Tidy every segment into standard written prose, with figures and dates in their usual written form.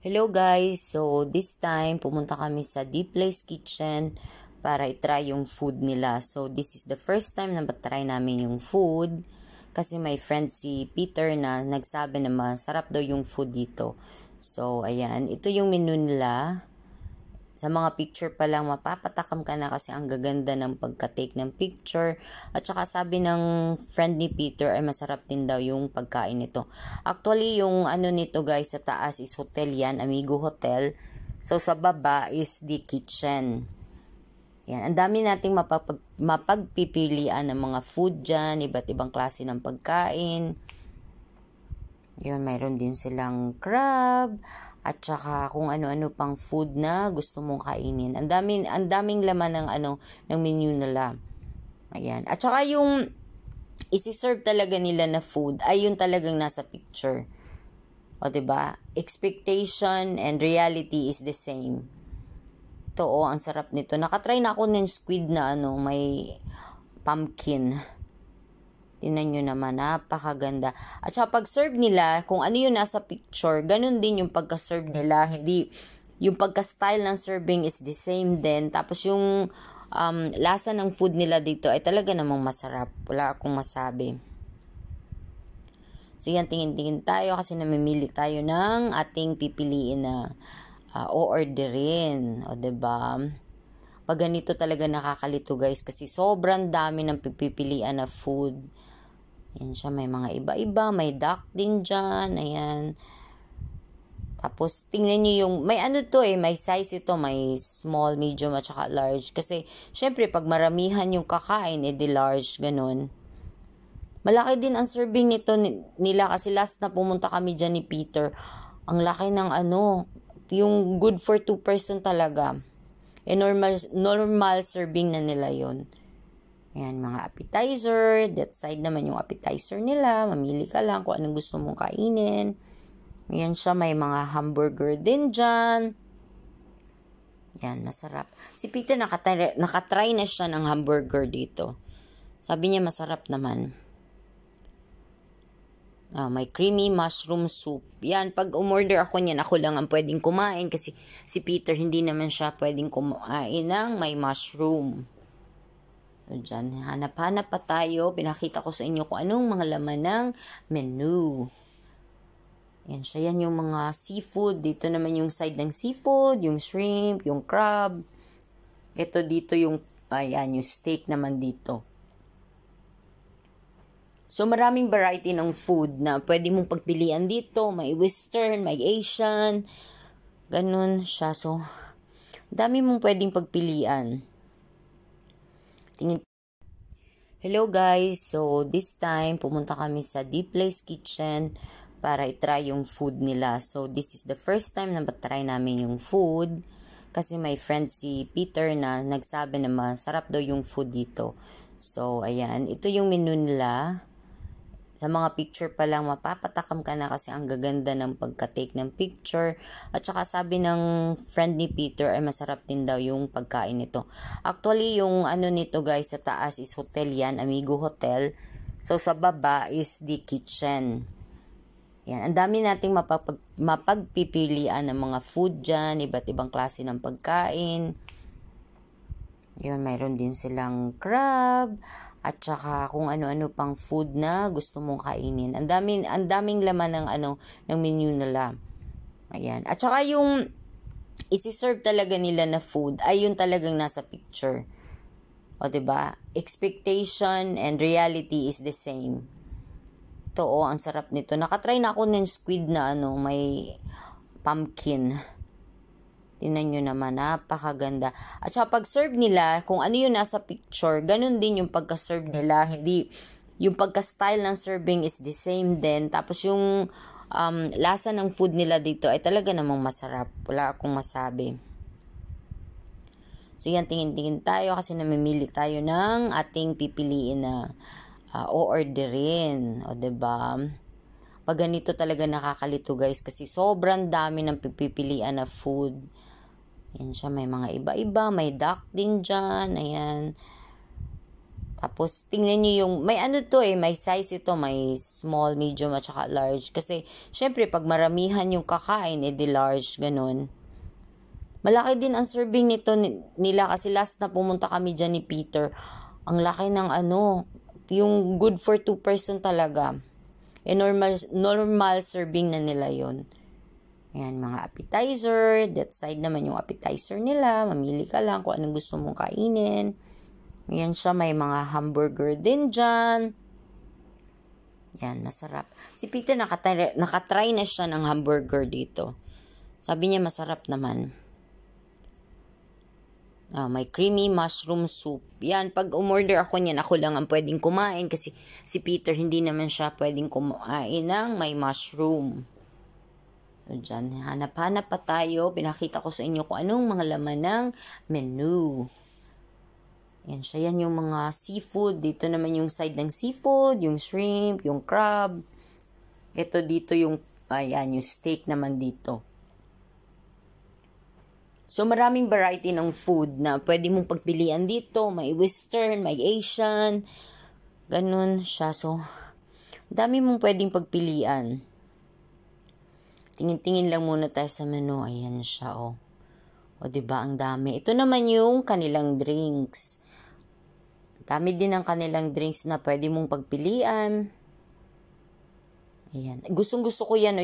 Hello guys! So this time pumunta kami sa Deep Place Kitchen para i-try yung food nila. So this is the first time na try namin yung food kasi may friend si Peter na nagsabi na masarap daw yung food dito. So ayan, ito yung menu nila. Sa mga picture pa lang mapapatakam ka na kasi ang gaganda ng pagka-take ng picture. At saka sabi ng friend ni Peter ay masarap din daw yung pagkain nito. Actually yung ano nito guys sa taas is hotel yan, Amigo Hotel. So sa baba is the kitchen. Yan, ang dami nating mapagpipilian ng mga food dyan, iba't ibang klase ng pagkain. Yun, mayroon din silang crab at saka kung ano-ano pang food na gusto mong kainin. Ang daming laman ng ng menu nila. Ayan. At saka yung isi-serve talaga nila na food ay yung talagang nasa picture. O 'di ba? Expectation and reality is the same. Ito ang sarap nito. Nakatry na ako ng squid na may pumpkin. Tingnan nyo naman, napakaganda. At saka pag-serve nila, kung ano yung nasa picture, ganun din yung pagka-serve nila. Hindi, yung pagka-style ng serving is the same din. Tapos yung lasa ng food nila dito ay talaga namang masarap. Wala akong masabi. So yan, tingin-tingin tayo kasi namimili tayo ng ating pipiliin na o-orderin. O diba? Pag ganito talaga nakakalito guys kasi sobrang dami ng pipilian na food. Yan siya, may mga iba-iba, may duck din dyan, ayan. Tapos, tingnan nyo yung, may may size ito, may small, medium, at saka large. Kasi, syempre, pag maramihan yung kakain, edi large, ganun. Malaki din ang serving nito nila kasi last na pumunta kami dyan ni Peter. Ang laki ng yung good for 2 person talaga. Normal serving na nila yon. Ayan, mga appetizer. That side naman yung appetizer nila. Mamili ka lang kung anong gusto mong kainin. Ayan siya, may mga hamburger din dyan. Ayan, masarap. Si Peter nakatry na siya ng hamburger dito. Sabi niya masarap naman. May creamy mushroom soup. Yan, pag umorder ako niyan, ako lang ang pwedeng kumain kasi si Peter hindi naman siya pwedeng kumain ng may mushroom. So, dyan, hanap-hanap pa tayo. Pinakita ko sa inyo kung anong mga laman ng menu. Yan siya, yan yung mga seafood. Dito naman yung side ng seafood, yung shrimp, yung crab. Ito dito yung, yung steak naman dito. So, maraming variety ng food na pwede mong pagpilian dito. May western, may Asian. Ganun siya. So, dami mong pwedeng pagpilian. Hello guys! So this time pumunta kami sa Deep Place Kitchen para i-try yung food nila. So this is the first time na try namin yung food kasi may friend si Peter na nagsabi na masarap daw yung food dito. So ayan, ito yung menu nila. Sa mga picture pa lang mapapatakam ka na kasi ang gaganda ng pagka-take ng picture. At saka sabi ng friend ni Peter ay masarap din daw yung pagkain nito. Actually yung nito guys sa taas is hotel yan, Amigo Hotel. So sa baba is the kitchen. Yan, ang dami nating mapagpipilian ng mga food dyan, iba't ibang klase ng pagkain. Yun, mayroon din silang crab at saka kung ano-ano pang food na gusto mong kainin. Ang daming laman ng ng menu nila. Ayan. At saka yung isi-serve talaga nila na food ay yung talagang nasa picture. O 'di ba? Expectation and reality is the same. Ito ang sarap nito. Nakatry na ako ng squid na may pumpkin. Tingnan nyo naman, napakaganda. At saka pag-serve nila, kung ano yung nasa picture, ganun din yung pagka-serve nila. Hindi, yung pagka-style ng serving is the same din. Tapos yung lasa ng food nila dito ay talaga namang masarap. Wala akong masabi. So yan, tingin-tingin tayo kasi namimili tayo ng ating pipiliin na o-orderin. O 'di ba? Pag ganito talaga nakakalito guys kasi sobrang dami ng pipilian na food. Yan siya, may mga iba-iba, may duck din dyan, ayan. Tapos, tingnan nyo yung, may ano to may size ito, may small, medium, at saka large. Kasi, syempre, pag maramihan yung kakain, di large, ganun. Malaki din ang serving nito nila kasi last na pumunta kami dyan ni Peter. Ang laki ng yung good for 2 person talaga. Normal serving na nila yon. Ayan, mga appetizer. That side naman yung appetizer nila. Mamili ka lang kung anong gusto mong kainin. Ayan siya, may mga hamburger din dyan. Yan, masarap. Si Peter nakatry na siya ng hamburger dito. Sabi niya masarap naman. May creamy mushroom soup. Yan, pag umorder ako niyan, ako lang ang pwedeng kumain kasi si Peter hindi naman siya pwedeng kumain ng may mushroom. So, dyan, hanap-hanap pa tayo. Pinakita ko sa inyo kung anong mga laman ng menu. Yan siya, yan yung mga seafood. Dito naman yung side ng seafood, yung shrimp, yung crab. Ito dito yung, ayan, yung steak naman dito. So, maraming variety ng food na pwede mong pagpilian dito. May Western, may Asian. Ganun siya. So, dami mong pwedeng pagpilian. Tingin-tingin lang muna tayo sa menu. Ayan siya, O, diba? Ang dami. Ito naman yung kanilang drinks. Dami din ang kanilang drinks na pwede mong pagpilian. Ayan. Gustong-gusto ko yan,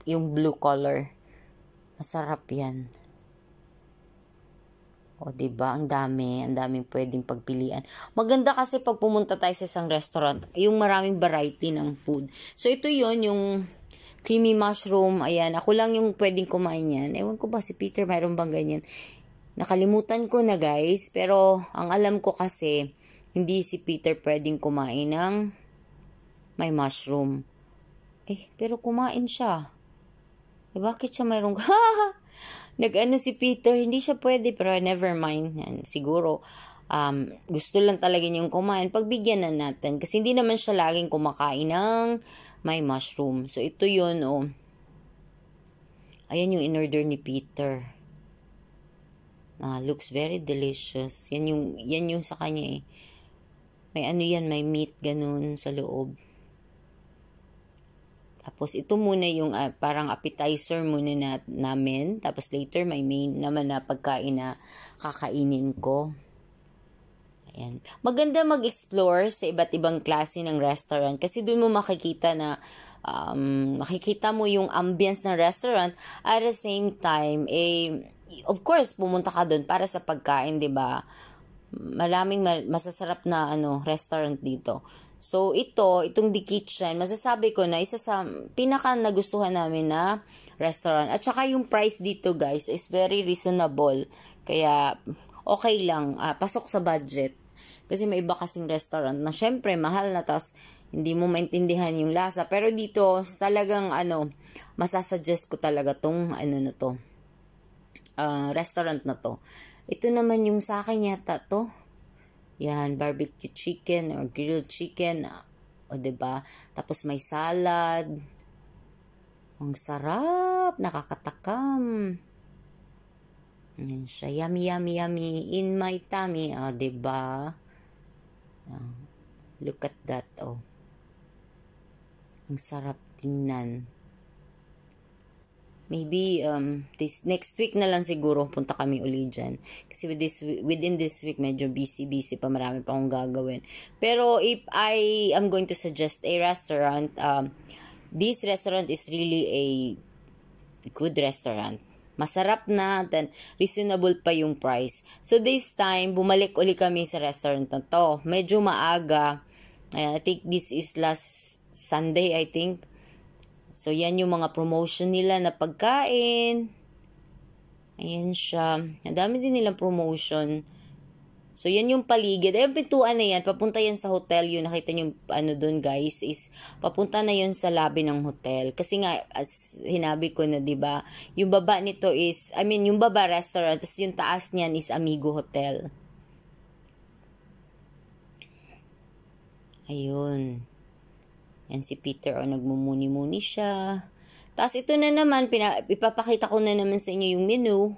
yung blue color. Masarap yan. O, diba? Ang daming pwedeng pagpilian. Maganda kasi pag pumunta tayo sa isang restaurant, yung maraming variety ng food. So, ito yon yung creamy mushroom. Ayan, ako lang yung pwedeng kumain yan. Ewan ko ba si Peter, mayroon bang ganyan? Nakalimutan ko na guys, pero ang alam ko kasi, hindi si Peter pwedeng kumain ng may mushroom. Pero kumain siya. Bakit siya mayroong... Nag-ano si Peter, hindi siya pwede, pero never mind. Yan, siguro, gusto lang talaga niyang kumain. Pagbigyan na natin. Kasi hindi naman siya laging kumakain ng may mushroom. So, ito yun, Ayan yung in-order ni Peter. Looks very delicious. Yan yung sa kanya May may meat ganun sa loob. Tapos ito muna yung parang appetizer muna namin. Tapos later may main naman na pagkain na kakainin ko. Ayan. Maganda mag-explore sa iba't ibang klase ng restaurant kasi doon mo makikita na makikita mo yung ambience ng restaurant at the same time of course pumunta ka doon para sa pagkain, 'di ba? Maraming masasarap na restaurant dito. So itong The Kitchen, masasabi ko na isa sa pinaka nagustuhan namin na restaurant. At saka yung price dito guys is very reasonable. Kaya okay lang, pasok sa budget. Kasi may iba kasing restaurant na syempre mahal na, tapos hindi mo maintindihan yung lasa. Pero dito talagang masasuggest ko talaga tong restaurant na to. Ito naman yung sa akin yata to. Yan, barbecue chicken or grilled chicken. O, diba? Tapos may salad. Ang sarap. Nakakatakam. Yan siya. Yummy, yummy, yummy. In my tummy. O, diba? Look at that, Ang sarap tingnan. Maybe this next week na lang siguro punta kami uli dyan. Kasi within this week medyo busy pa, marami pa akong gagawin. Pero if I am going to suggest a restaurant, this restaurant is really a good restaurant. Masarap na, then reasonable pa yung price. So this time, bumalik uli kami sa restaurant na to. Medyo maaga. I think this is last Sunday, I think. So, yan yung mga promotion nila na pagkain. Ayan siya. Ang dami din nilang promotion. So, yan yung paligid. Ayun, pintuan na yan. Papunta yan sa hotel. Yun, nakita nyo doon guys, is papunta na yun sa lobby ng hotel. Kasi nga, as hinabi ko na, diba, yung baba nito is, yung baba restaurant, tapos yung taas niyan is Amigo Hotel. Ayun. Yan si Peter, nagmumuni-muni siya. Tapos ito na naman, ipapakita ko na naman sa inyo yung menu.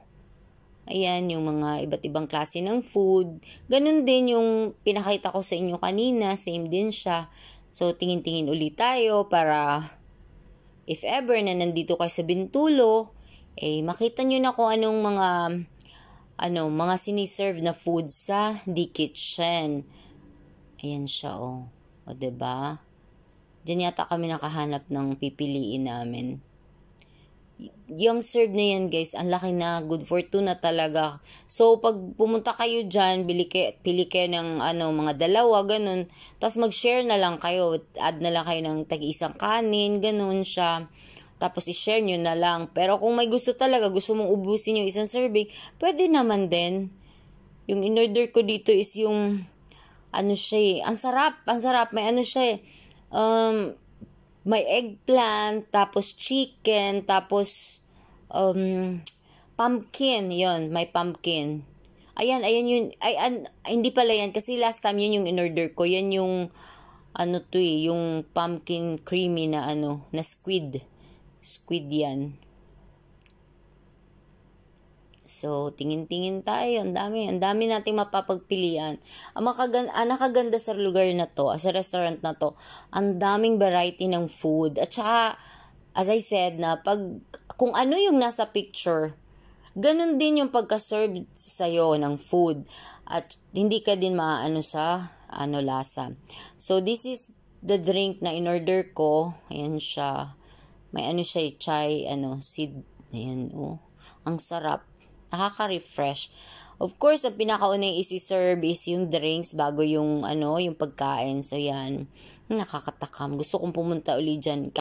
Ayan, yung mga iba't ibang klase ng food. Ganun din yung pinakita ko sa inyo kanina, same din siya. So, tingin-tingin ulit tayo para if ever na nandito kayo sa Bintulo, makita nyo na kung anong mga siniserve na food sa The Kitchen. Ayan siya, oh. O, diba? Diyan yata kami nakahanap ng pipiliin namin. Yung serve na yan, guys, ang laki na, good for two na talaga. So, pag pumunta kayo dyan, pili kayo ng mga dalawa, ganun. Tapos mag-share na lang kayo, add na lang kayo ng tag-isang kanin, ganun siya. Tapos i-share nyo na lang. Pero kung may gusto talaga, gusto mong ubusin yung isang serving, pwede naman din. Yung in-order ko dito is yung, ang sarap, may siya may eggplant, tapos chicken, tapos pumpkin, yon may pumpkin. Ayan yun, hindi pala yan, kasi last time yun yung in-order ko, yan yung, yung pumpkin creamy na na squid yan. So, tingin-tingin tayo. Ang dami nating mapapagpilian. Ang nakaganda sa lugar na to, sa restaurant na to, ang daming variety ng food. At saka, as I said, kung ano yung nasa picture, ganun din yung pagka-serve sa'yo ng food. At hindi ka din sa lasa. So, this is the drink na in-order ko. Ayan siya. May siya, chai, seed. Ayan, oh. Ang sarap. Nakaka-refresh. Of course, ang pinakaunang isi-serve is yung drinks bago yung yung pagkain. So, yan. Nakakatakam. Gusto kong pumunta uli dyan.